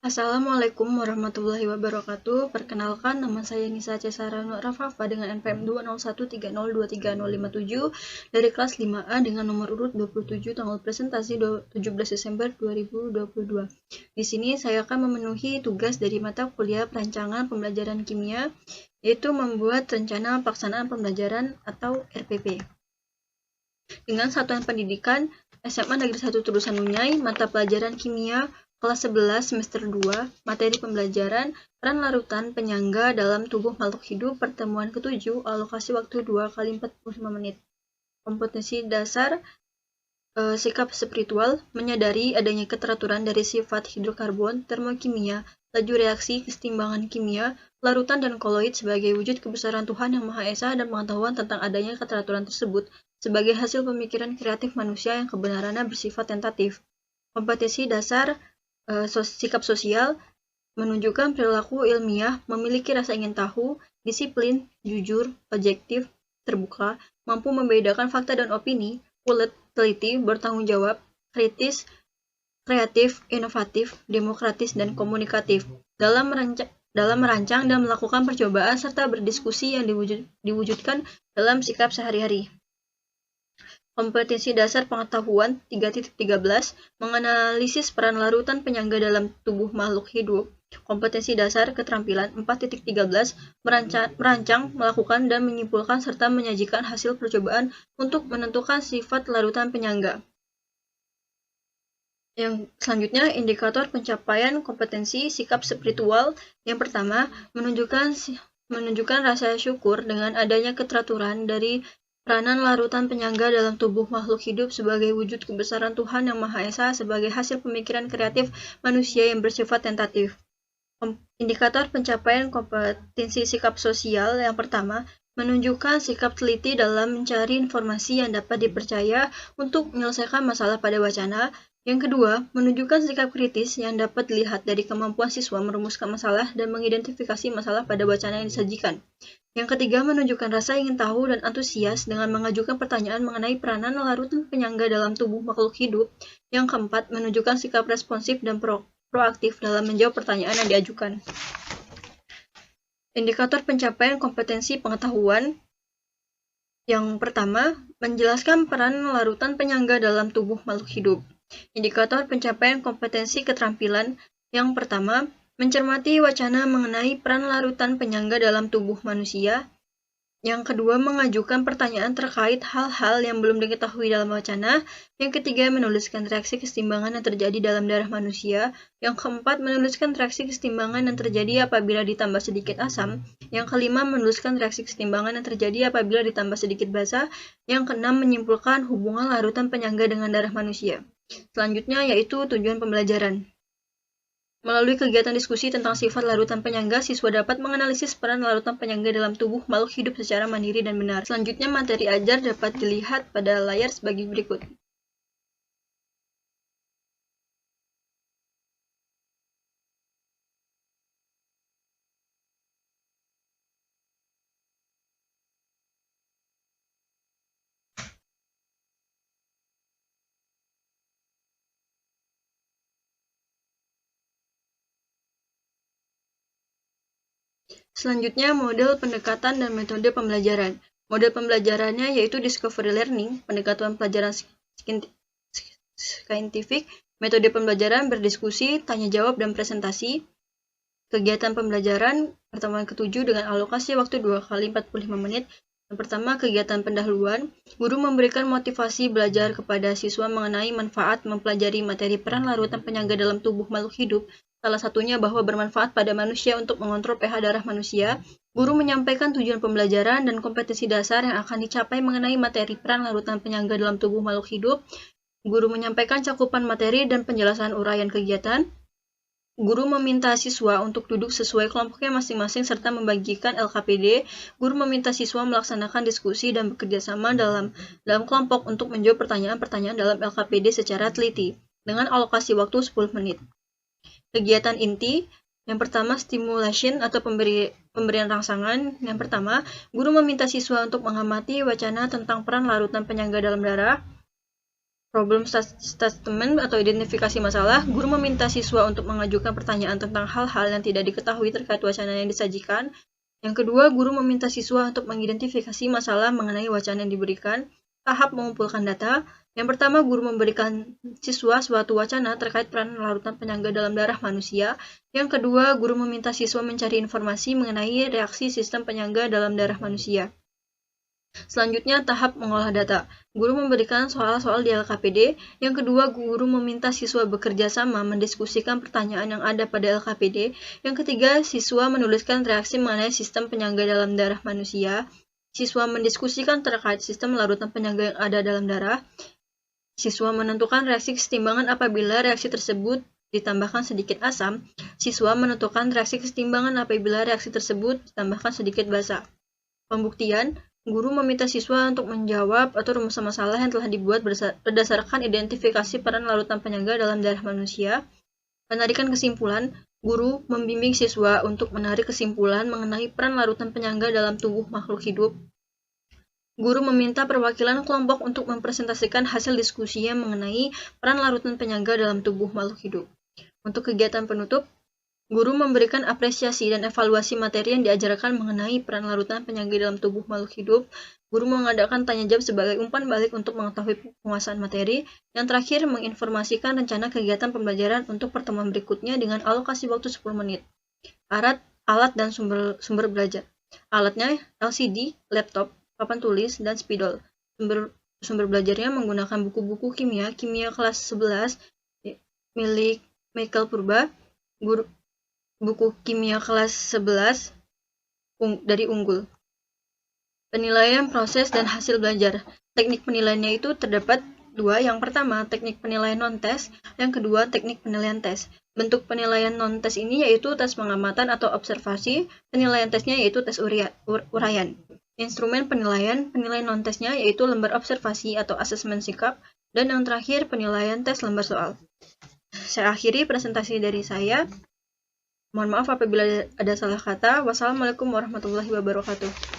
Assalamualaikum warahmatullahi wabarakatuh. Perkenalkan, nama saya Nisa Cesara Nur Rafafa dengan NPM 20130230057 dari kelas 5A dengan nomor urut 27, tanggal presentasi 17 Desember 2022. Di sini saya akan memenuhi tugas dari mata kuliah perancangan pembelajaran kimia, yaitu membuat rencana pelaksanaan pembelajaran atau RPP. Dengan satuan pendidikan SMA Negeri 1 Terusan Unyai, mata pelajaran kimia kelas 11 semester 2, materi pembelajaran peran larutan penyangga dalam tubuh makhluk hidup, pertemuan ke-7, alokasi waktu 2 kali 45 menit. Kompetensi dasar sikap spiritual, menyadari adanya keteraturan dari sifat hidrokarbon, termokimia, laju reaksi, kesetimbangan kimia, larutan dan koloid sebagai wujud kebesaran Tuhan Yang Maha Esa dan pengetahuan tentang adanya keteraturan tersebut sebagai hasil pemikiran kreatif manusia yang kebenarannya bersifat tentatif. Kompetensi dasar sikap sosial, menunjukkan perilaku ilmiah, memiliki rasa ingin tahu, disiplin, jujur, objektif, terbuka, mampu membedakan fakta dan opini, ulet, teliti, bertanggung jawab, kritis, kreatif, inovatif, demokratis, dan komunikatif dalam merancang dan melakukan percobaan serta berdiskusi yang diwujudkan dalam sikap sehari-hari. Kompetensi dasar pengetahuan 3.13 menganalisis peran larutan penyangga dalam tubuh makhluk hidup. Kompetensi dasar keterampilan 4.13 merancang, melakukan, dan menyimpulkan serta menyajikan hasil percobaan untuk menentukan sifat larutan penyangga. Yang selanjutnya, indikator pencapaian kompetensi sikap spiritual. Yang pertama, menunjukkan rasa syukur dengan adanya keteraturan dari peranan larutan penyangga dalam tubuh makhluk hidup sebagai wujud kebesaran Tuhan Yang Maha Esa sebagai hasil pemikiran kreatif manusia yang bersifat tentatif. Indikator pencapaian kompetensi sikap sosial. Yang pertama, menunjukkan sikap teliti dalam mencari informasi yang dapat dipercaya untuk menyelesaikan masalah pada wacana. Yang kedua, menunjukkan sikap kritis yang dapat dilihat dari kemampuan siswa merumuskan masalah dan mengidentifikasi masalah pada wacana yang disajikan. Yang ketiga, menunjukkan rasa ingin tahu dan antusias dengan mengajukan pertanyaan mengenai peranan larutan penyangga dalam tubuh makhluk hidup. Yang keempat, menunjukkan sikap responsif dan proaktif dalam menjawab pertanyaan yang diajukan. Indikator pencapaian kompetensi pengetahuan. Yang pertama, menjelaskan peran larutan penyangga dalam tubuh makhluk hidup. Indikator pencapaian kompetensi keterampilan. Yang pertama, mencermati wacana mengenai peran larutan penyangga dalam tubuh manusia. Yang kedua, mengajukan pertanyaan terkait hal-hal yang belum diketahui dalam wacana. Yang ketiga, menuliskan reaksi kesetimbangan yang terjadi dalam darah manusia. Yang keempat, menuliskan reaksi kesetimbangan yang terjadi apabila ditambah sedikit asam. Yang kelima, menuliskan reaksi kesetimbangan yang terjadi apabila ditambah sedikit basa. Yang keenam, menyimpulkan hubungan larutan penyangga dengan darah manusia. Selanjutnya yaitu tujuan pembelajaran. Melalui kegiatan diskusi tentang sifat larutan penyangga, siswa dapat menganalisis peran larutan penyangga dalam tubuh makhluk hidup secara mandiri dan benar. Selanjutnya, materi ajar dapat dilihat pada layar sebagai berikut. Selanjutnya, model pendekatan dan metode pembelajaran. Model pembelajarannya yaitu discovery learning, pendekatan pelajaran saintifik, metode pembelajaran berdiskusi, tanya jawab, dan presentasi. Kegiatan pembelajaran pertemuan ke-7 dengan alokasi waktu 2 kali 45 menit. Yang pertama, kegiatan pendahuluan. Guru memberikan motivasi belajar kepada siswa mengenai manfaat mempelajari materi peran larutan penyangga dalam tubuh makhluk hidup. Salah satunya bahwa bermanfaat pada manusia untuk mengontrol pH darah manusia. Guru menyampaikan tujuan pembelajaran dan kompetensi dasar yang akan dicapai mengenai materi peran larutan penyangga dalam tubuh makhluk hidup. Guru menyampaikan cakupan materi dan penjelasan uraian kegiatan. Guru meminta siswa untuk duduk sesuai kelompoknya masing-masing serta membagikan LKPD. Guru meminta siswa melaksanakan diskusi dan bekerja sama dalam kelompok untuk menjawab pertanyaan-pertanyaan dalam LKPD secara teliti dengan alokasi waktu 10 menit. Kegiatan inti. Yang pertama, stimulation atau pemberian rangsangan. Yang pertama, guru meminta siswa untuk mengamati wacana tentang peran larutan penyangga dalam darah. Problem statement atau identifikasi masalah, guru meminta siswa untuk mengajukan pertanyaan tentang hal-hal yang tidak diketahui terkait wacana yang disajikan. Yang kedua, guru meminta siswa untuk mengidentifikasi masalah mengenai wacana yang diberikan. Tahap mengumpulkan data. Yang pertama, guru memberikan siswa suatu wacana terkait peran larutan penyangga dalam darah manusia. Yang kedua, guru meminta siswa mencari informasi mengenai reaksi sistem penyangga dalam darah manusia. Selanjutnya, tahap mengolah data. Guru memberikan soal-soal di LKPD. Yang kedua, guru meminta siswa bekerja sama mendiskusikan pertanyaan yang ada pada LKPD. Yang ketiga, siswa menuliskan reaksi mengenai sistem penyangga dalam darah manusia. Siswa mendiskusikan terkait sistem larutan penyangga yang ada dalam darah. Siswa menentukan reaksi kesetimbangan apabila reaksi tersebut ditambahkan sedikit asam. Siswa menentukan reaksi kesetimbangan apabila reaksi tersebut ditambahkan sedikit basa. Pembuktian. Guru meminta siswa untuk menjawab atau rumusan masalah yang telah dibuat berdasarkan identifikasi peran larutan penyangga dalam darah manusia. Penarikan kesimpulan. Guru membimbing siswa untuk menarik kesimpulan mengenai peran larutan penyangga dalam tubuh makhluk hidup. Guru meminta perwakilan kelompok untuk mempresentasikan hasil diskusinya mengenai peran larutan penyangga dalam tubuh makhluk hidup. Untuk kegiatan penutup, guru memberikan apresiasi dan evaluasi materi yang diajarkan mengenai peran larutan penyangga dalam tubuh makhluk hidup. Guru mengadakan tanya jawab sebagai umpan balik untuk mengetahui penguasaan materi. Yang terakhir, menginformasikan rencana kegiatan pembelajaran untuk pertemuan berikutnya dengan alokasi waktu 10 menit. Alat dan sumber belajar. Alatnya LCD, laptop, papan tulis, dan spidol. Sumber belajarnya menggunakan buku-buku kimia kelas 11 milik Michael Purba. Buku kimia kelas 11 dari Unggul. Penilaian proses dan hasil belajar. Teknik penilaiannya itu terdapat dua. Yang pertama, teknik penilaian non-tes. Yang kedua, teknik penilaian tes. Bentuk penilaian non-tes ini yaitu tes pengamatan atau observasi. Penilaian tesnya yaitu tes uraian. Instrumen penilaian non-tesnya yaitu lembar observasi atau asesmen sikap. Dan yang terakhir, penilaian tes lembar soal. Saya akhiri presentasi dari saya. Mohon maaf apabila ada salah kata. Wassalamualaikum warahmatullahi wabarakatuh.